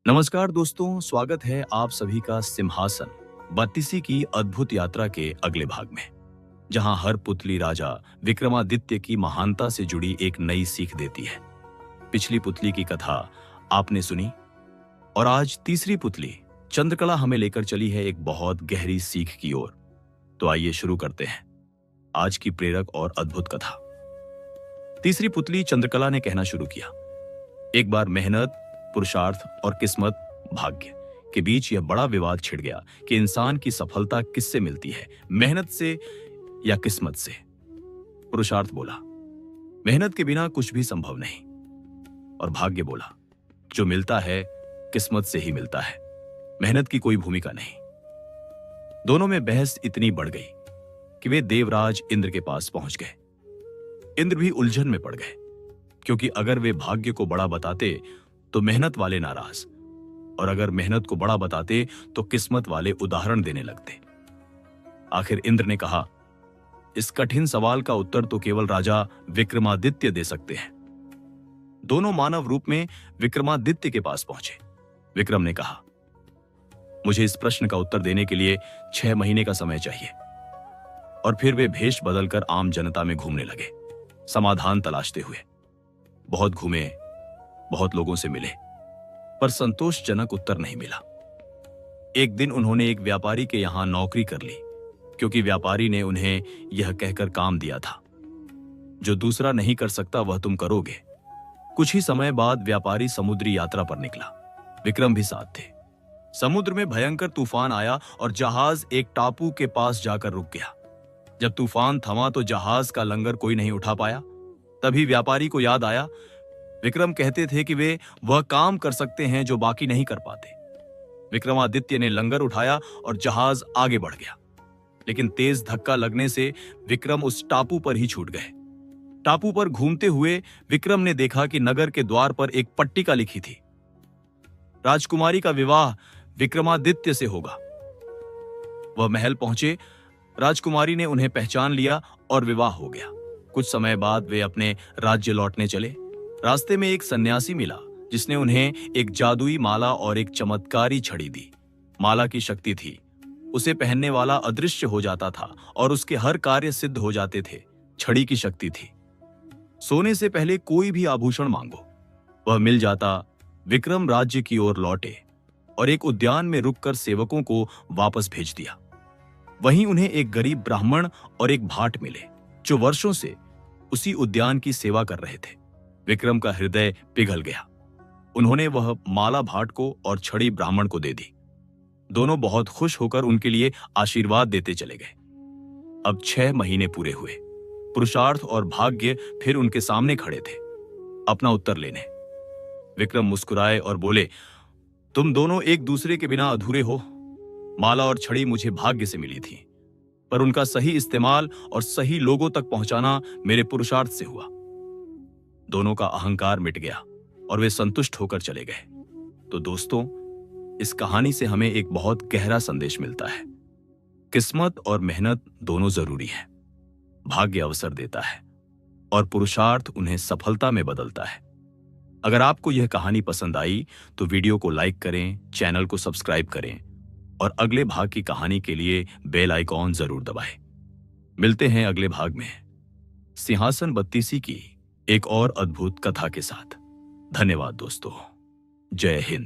नमस्कार दोस्तों, स्वागत है आप सभी का सिंहासन बत्तीसी की अद्भुत यात्रा के अगले भाग में, जहां हर पुतली राजा विक्रमादित्य की महानता से जुड़ी एक नई सीख देती है। पिछली पुतली की कथा आपने सुनी और आज तीसरी पुतली चंद्रकला हमें लेकर चली है एक बहुत गहरी सीख की ओर। तो आइए शुरू करते हैं आज की प्रेरक और अद्भुत कथा। तीसरी पुतली चंद्रकला ने कहना शुरू किया, एक बार मेहनत, पुरुषार्थ और किस्मत, भाग्य के बीच यह बड़ा विवाद छिड़ गया कि इंसान की सफलता किससे मिलती है, मेहनत से या किस्मत से। पुरुषार्थ बोला, मेहनत के बिना कुछ भी संभव नहीं। और भाग्य बोला, जो मिलता है किस्मत से ही मिलता है, मेहनत की कोई भूमिका नहीं। दोनों में बहस इतनी बढ़ गई कि वे देवराज इंद्र के पास पहुंच गए। इंद्र भी उलझन में पड़ गए, क्योंकि अगर वे भाग्य को बड़ा बताते तो मेहनत वाले नाराज, और अगर मेहनत को बड़ा बताते तो किस्मत वाले उदाहरण देने लगते। आखिर इंद्र ने कहा, इस कठिन सवाल का उत्तर तो केवल राजा विक्रमादित्य दे सकते हैं। दोनों मानव रूप में विक्रमादित्य के पास पहुंचे। विक्रम ने कहा, मुझे इस प्रश्न का उत्तर देने के लिए 6 महीने का समय चाहिए। और फिर वे भेष बदलकर आम जनता में घूमने लगे, समाधान तलाशते हुए। बहुत घूमे, बहुत लोगों से मिले, पर संतोषजनक उत्तर नहीं मिला। एक दिन उन्होंने एक व्यापारी के यहां नौकरी कर ली, क्योंकि व्यापारी ने उन्हें यह कहकर काम दिया था, जो दूसरा नहीं कर सकता वह तुम करोगे। कुछ ही समय बाद व्यापारी समुद्री यात्रा पर निकला। विक्रम भी साथ थे। समुद्र में भयंकर तूफान आया और जहाज एक टापू के पास जाकर रुक गया। जब तूफान थमा तो जहाज का लंगर कोई नहीं उठा पाया। तभी व्यापारी को याद आया, विक्रम कहते थे कि वे वह काम कर सकते हैं जो बाकी नहीं कर पाते। विक्रमादित्य ने लंगर उठाया और जहाज आगे बढ़ गया, लेकिन तेज धक्का लगने से विक्रम उस टापू पर ही छूट गए। टापू पर घूमते हुए विक्रम ने देखा कि नगर के द्वार पर एक पट्टिका लिखी थी, राजकुमारी का विवाह विक्रमादित्य से होगा। वह महल पहुंचे, राजकुमारी ने उन्हें पहचान लिया और विवाह हो गया। कुछ समय बाद वे अपने राज्य लौटने चले। रास्ते में एक सन्यासी मिला, जिसने उन्हें एक जादुई माला और एक चमत्कारी छड़ी दी। माला की शक्ति थी, उसे पहनने वाला अदृश्य हो जाता था और उसके हर कार्य सिद्ध हो जाते थे। छड़ी की शक्ति थी, सोने से पहले कोई भी आभूषण मांगो वह मिल जाता। विक्रम राज्य की ओर लौटे और एक उद्यान में रुककर सेवकों को वापस भेज दिया। वहीं उन्हें एक गरीब ब्राह्मण और एक भाट मिले, जो वर्षों से उसी उद्यान की सेवा कर रहे थे। विक्रम का हृदय पिघल गया। उन्होंने वह माला भाट को और छड़ी ब्राह्मण को दे दी। दोनों बहुत खुश होकर उनके लिए आशीर्वाद देते चले गए। अब 6 महीने पूरे हुए। पुरुषार्थ और भाग्य फिर उनके सामने खड़े थे, अपना उत्तर लेने। विक्रम मुस्कुराए और बोले, तुम दोनों एक दूसरे के बिना अधूरे हो। माला और छड़ी मुझे भाग्य से मिली थी, पर उनका सही इस्तेमाल और सही लोगों तक पहुंचाना मेरे पुरुषार्थ से हुआ। दोनों का अहंकार मिट गया और वे संतुष्ट होकर चले गए। तो दोस्तों, इस कहानी से हमें एक बहुत गहरा संदेश मिलता है। किस्मत और मेहनत दोनों जरूरी है। भाग्य अवसर देता है और पुरुषार्थ उन्हें सफलता में बदलता है। अगर आपको यह कहानी पसंद आई तो वीडियो को लाइक करें, चैनल को सब्सक्राइब करें और अगले भाग की कहानी के लिए बेल आइकॉन जरूर दबाएं। मिलते हैं अगले भाग में सिंहासन बत्तीसी की एक और अद्भुत कथा के साथ। धन्यवाद दोस्तों। जय हिंद।